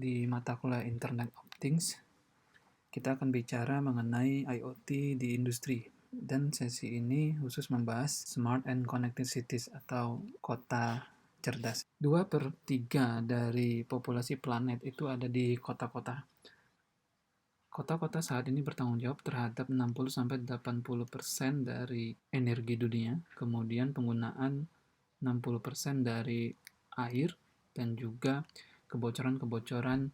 Di mata kuliah Internet of Things, kita akan bicara mengenai IoT di industri. Dan sesi ini khusus membahas Smart and Connected Cities atau kota cerdas. 2/3 dari populasi planet itu ada di kota-kota. Kota-kota saat ini bertanggung jawab terhadap 60-80% dari energi dunia, kemudian penggunaan 60% dari air, dan juga kebocoran-kebocoran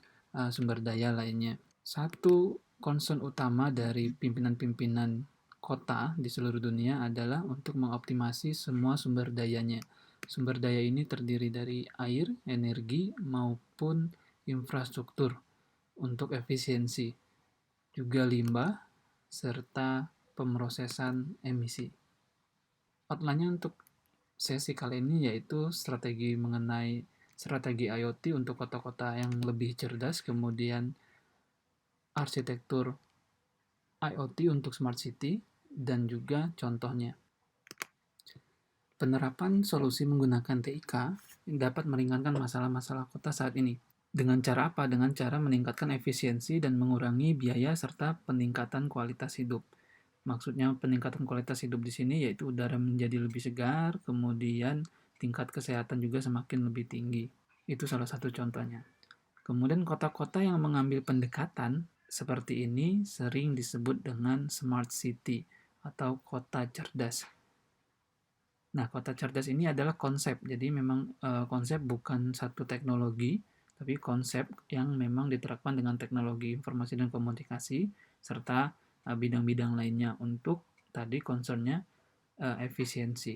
sumber daya lainnya. Satu concern utama dari pimpinan-pimpinan kota di seluruh dunia adalah untuk mengoptimasi semua sumber dayanya. Sumber daya ini terdiri dari air, energi, maupun infrastruktur untuk efisiensi, juga limbah, serta pemrosesan emisi. Outline-nya untuk sesi kali ini yaitu strategi IoT untuk kota-kota yang lebih cerdas, kemudian arsitektur IoT untuk smart city, dan juga contohnya. Penerapan solusi menggunakan TIK dapat meringankan masalah-masalah kota saat ini. Dengan cara apa? Dengan cara meningkatkan efisiensi dan mengurangi biaya serta peningkatan kualitas hidup. Maksudnya peningkatan kualitas hidup di sini yaitu udara menjadi lebih segar, kemudian tingkat kesehatan juga semakin lebih tinggi. Itu salah satu contohnya. Kemudian kota-kota yang mengambil pendekatan seperti ini sering disebut dengan smart city atau kota cerdas. Nah, kota cerdas ini adalah konsep. Jadi memang konsep bukan satu teknologi, tapi konsep yang memang diterapkan dengan teknologi informasi dan komunikasi serta bidang-bidang lainnya untuk tadi concernnya efisiensi.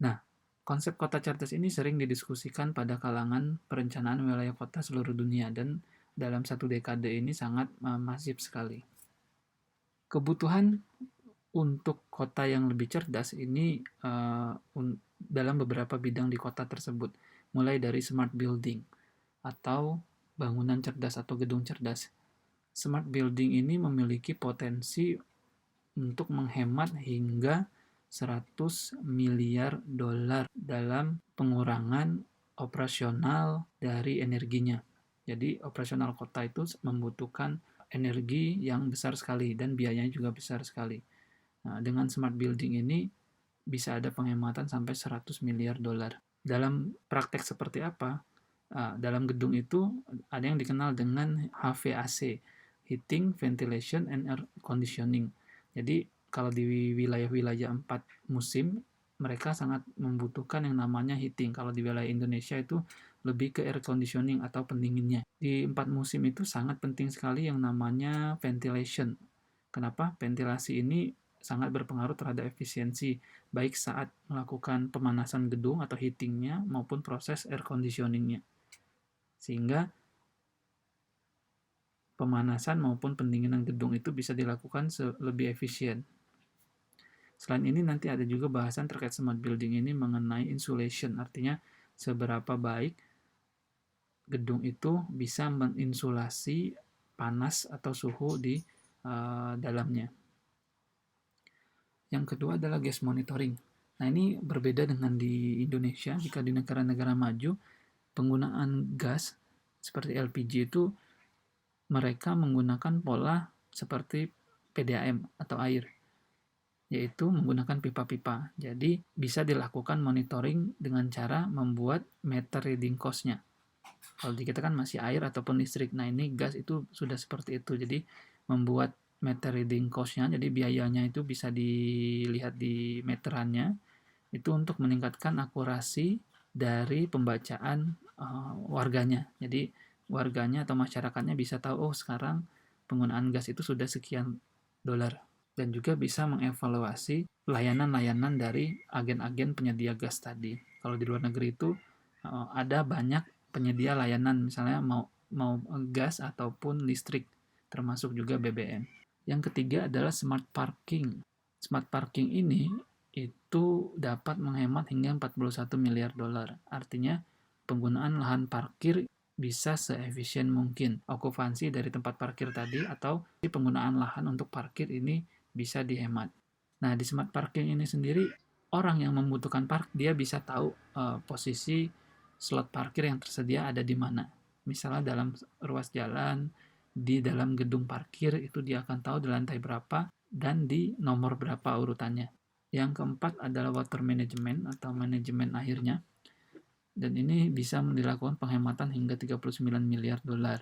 Nah, konsep kota cerdas ini sering didiskusikan pada kalangan perencanaan wilayah kota seluruh dunia dan dalam satu dekade ini sangat masif sekali. Kebutuhan untuk kota yang lebih cerdas ini dalam beberapa bidang di kota tersebut, mulai dari smart building atau bangunan cerdas atau gedung cerdas. Smart building ini memiliki potensi untuk menghemat hingga 100 miliar dolar dalam pengurangan operasional dari energinya. Jadi operasional kota itu membutuhkan energi yang besar sekali dan biayanya juga besar sekali. Nah, dengan smart building ini bisa ada penghematan sampai 100 miliar dolar. Dalam praktek seperti apa? Dalam gedung itu ada yang dikenal dengan HVAC, Heating, Ventilation, and Air Conditioning. Jadi kalau di wilayah-wilayah 4 musim, mereka sangat membutuhkan yang namanya heating. Kalau di wilayah Indonesia itu lebih ke air conditioning atau pendinginnya. Di 4 musim itu sangat penting sekali yang namanya ventilation. Kenapa? Ventilasi ini sangat berpengaruh terhadap efisiensi, baik saat melakukan pemanasan gedung atau heatingnya maupun proses air conditioningnya. Sehingga pemanasan maupun pendinginan gedung itu bisa dilakukan lebih efisien. Selain ini nanti ada juga bahasan terkait smart building ini mengenai insulation, artinya seberapa baik gedung itu bisa menginsulasi panas atau suhu di dalamnya. Yang kedua adalah gas monitoring. Nah, ini berbeda dengan di Indonesia. Jika di negara-negara maju, penggunaan gas seperti LPG itu mereka menggunakan pola seperti PDAM atau air, yaitu menggunakan pipa-pipa. Jadi bisa dilakukan monitoring dengan cara membuat meter reading cost-nya. Kalau di kita kan masih air ataupun listrik. Nah, ini gas itu sudah seperti itu. Jadi membuat meter reading cost-nya, jadi biayanya itu bisa dilihat di meterannya, itu untuk meningkatkan akurasi dari pembacaan warganya. Jadi warganya atau masyarakatnya bisa tahu, oh sekarang penggunaan gas itu sudah sekian dolar. Dan juga bisa mengevaluasi layanan-layanan dari agen-agen penyedia gas tadi. Kalau di luar negeri itu ada banyak penyedia layanan, misalnya mau gas ataupun listrik, termasuk juga BBM. Yang ketiga adalah smart parking. Smart parking ini itu dapat menghemat hingga 41 miliar dolar. Artinya penggunaan lahan parkir bisa seefisien mungkin. Okupansi dari tempat parkir tadi atau penggunaan lahan untuk parkir ini bisa dihemat. Nah, di smart parking ini sendiri, orang yang membutuhkan parkir, dia bisa tahu posisi slot parkir yang tersedia ada di mana. Misalnya dalam ruas jalan, di dalam gedung parkir, itu dia akan tahu di lantai berapa dan di nomor berapa urutannya. Yang keempat adalah water management atau manajemen airnya. Dan ini bisa dilakukan penghematan hingga 39 miliar dolar.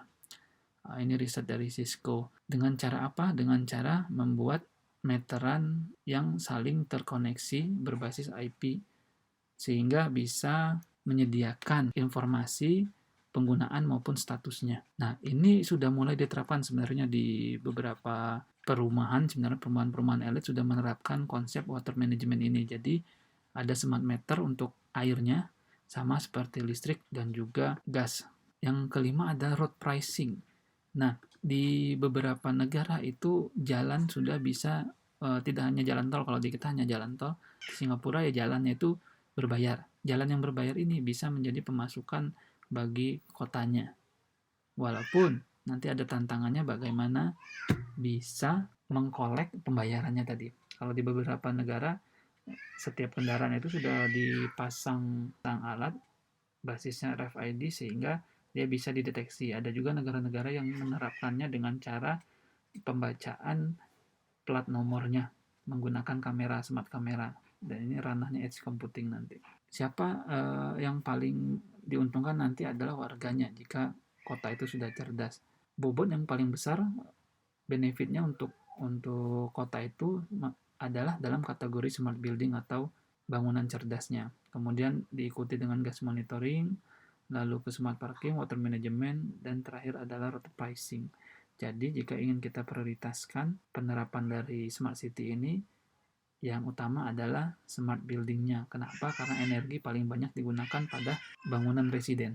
Ini riset dari Cisco. Dengan cara apa? Dengan cara membuat meteran yang saling terkoneksi berbasis IP sehingga bisa menyediakan informasi penggunaan maupun statusnya. Nah, ini sudah mulai diterapkan sebenarnya di beberapa perumahan, sebenarnya perumahan-perumahan elit sudah menerapkan konsep water management ini. Jadi, ada smart meter untuk airnya, sama seperti listrik dan juga gas. Yang kelima ada road pricing. Nah, di beberapa negara itu jalan sudah bisa tidak hanya jalan tol, kalau di kita hanya jalan tol. Di Singapura ya jalannya itu berbayar. Jalan yang berbayar ini bisa menjadi pemasukan bagi kotanya. Walaupun nanti ada tantangannya bagaimana bisa mengkolek pembayarannya tadi. Kalau di beberapa negara setiap kendaraan itu sudah dipasang alat basisnya RFID sehingga dia bisa dideteksi. Ada juga negara-negara yang menerapkannya dengan cara pembacaan plat nomornya menggunakan kamera, smart kamera. Dan ini ranahnya edge computing nanti. Siapa yang paling diuntungkan nanti adalah warganya jika kota itu sudah cerdas. Bobot yang paling besar benefitnya untuk kota itu adalah dalam kategori smart building atau bangunan cerdasnya. Kemudian diikuti dengan gas monitoring, lalu ke smart parking, water management, dan terakhir adalah road pricing. Jadi jika ingin kita prioritaskan penerapan dari smart city ini, yang utama adalah smart buildingnya. Kenapa? Karena energi paling banyak digunakan pada bangunan residen.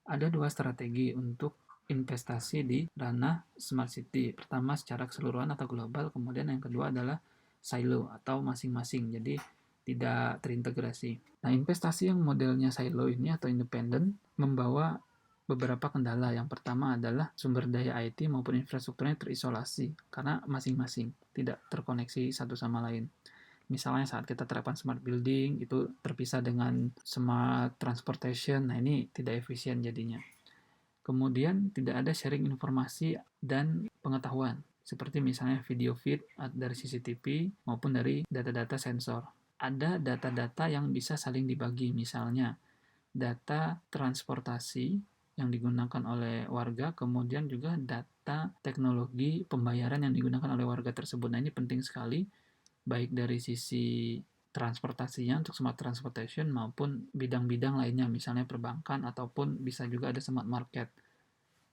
Ada dua strategi untuk investasi di ranah smart city. Pertama secara keseluruhan atau global, kemudian yang kedua adalah silo atau masing-masing. Jadi tidak terintegrasi. Nah, investasi yang modelnya silo ini atau independen membawa beberapa kendala. Yang pertama adalah sumber daya IT maupun infrastrukturnya terisolasi karena masing-masing tidak terkoneksi satu sama lain. Misalnya saat kita terapkan smart building itu terpisah dengan smart transportation, nah ini tidak efisien jadinya. Kemudian tidak ada sharing informasi dan pengetahuan, seperti misalnya video feed dari CCTV maupun dari data-data sensor. Ada data-data yang bisa saling dibagi, misalnya data transportasi yang digunakan oleh warga, kemudian juga data teknologi pembayaran yang digunakan oleh warga tersebut. Nah, ini penting sekali baik dari sisi transportasinya untuk smart transportation maupun bidang-bidang lainnya, misalnya perbankan ataupun bisa juga ada smart market.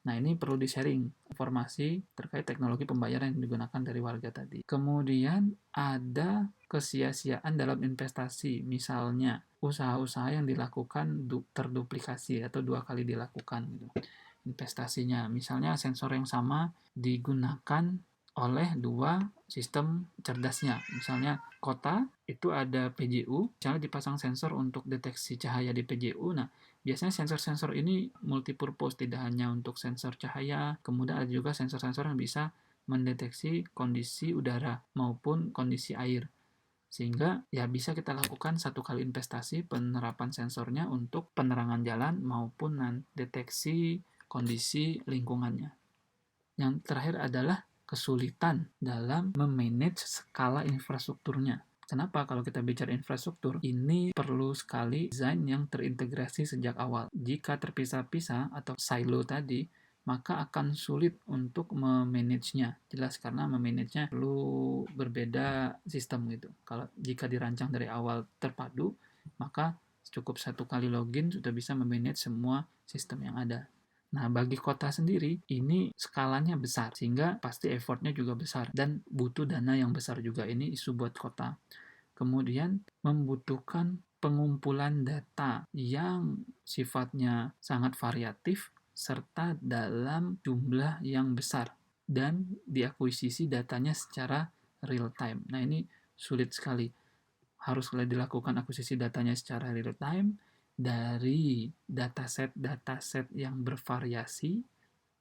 Nah, ini perlu di-sharing informasi terkait teknologi pembayaran yang digunakan dari warga tadi. Kemudian ada kesia-siaan dalam investasi, misalnya usaha-usaha yang dilakukan terduplikasi atau dua kali dilakukan gitu. Investasinya, misalnya sensor yang sama digunakan oleh dua sistem cerdasnya. Misalnya kota itu ada PJU, misalnya dipasang sensor untuk deteksi cahaya di PJU. Nah, biasanya sensor-sensor ini multipurpose, tidak hanya untuk sensor cahaya, kemudian ada juga sensor-sensor yang bisa mendeteksi kondisi udara maupun kondisi air. Sehingga ya bisa kita lakukan satu kali investasi penerapan sensornya untuk penerangan jalan maupun deteksi kondisi lingkungannya. Yang terakhir adalah kesulitan dalam memanage skala infrastrukturnya. Kenapa? Kalau kita bicara infrastruktur, ini perlu sekali desain yang terintegrasi sejak awal. Jika terpisah-pisah atau silo tadi, maka akan sulit untuk memanagenya. Jelas karena memanagenya perlu berbeda sistem gitu. Kalau jika dirancang dari awal terpadu, maka cukup satu kali login sudah bisa memanage semua sistem yang ada. Nah, bagi kota sendiri, ini skalanya besar, sehingga pasti effortnya juga besar, dan butuh dana yang besar juga. Ini isu buat kota. Kemudian, membutuhkan pengumpulan data yang sifatnya sangat variatif, serta dalam jumlah yang besar, dan diakuisisi datanya secara real time. Nah, ini sulit sekali. Harus dilakukan akuisisi datanya secara real time, dari dataset yang bervariasi,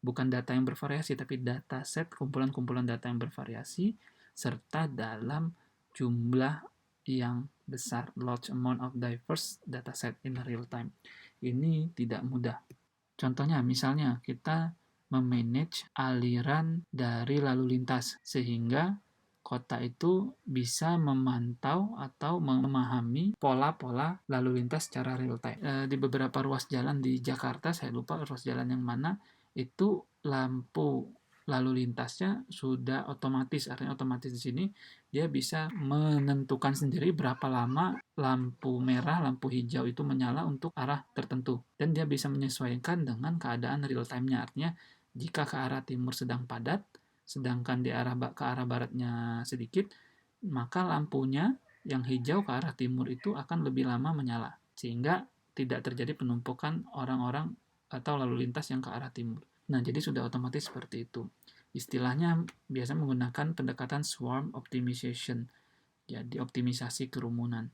bukan data yang bervariasi, tapi dataset, kumpulan-kumpulan data yang bervariasi, serta dalam jumlah yang besar, large amount of diverse dataset in real time. Ini tidak mudah. Contohnya, misalnya kita memanage aliran dari lalu lintas sehingga kota itu bisa memantau atau memahami pola-pola lalu lintas secara real time. Di beberapa ruas jalan di Jakarta, saya lupa ruas jalan yang mana, itu lampu lalu lintasnya sudah otomatis. Artinya otomatis di sini dia bisa menentukan sendiri berapa lama lampu merah, lampu hijau itu menyala untuk arah tertentu. Dan dia bisa menyesuaikan dengan keadaan real time-nya. Artinya jika ke arah timur sedang padat, sedangkan ke arah baratnya sedikit, maka lampunya yang hijau ke arah timur itu akan lebih lama menyala, sehingga tidak terjadi penumpukan orang-orang atau lalu lintas yang ke arah timur. Nah, jadi sudah otomatis seperti itu. Istilahnya biasa menggunakan pendekatan swarm optimization, jadi optimisasi kerumunan.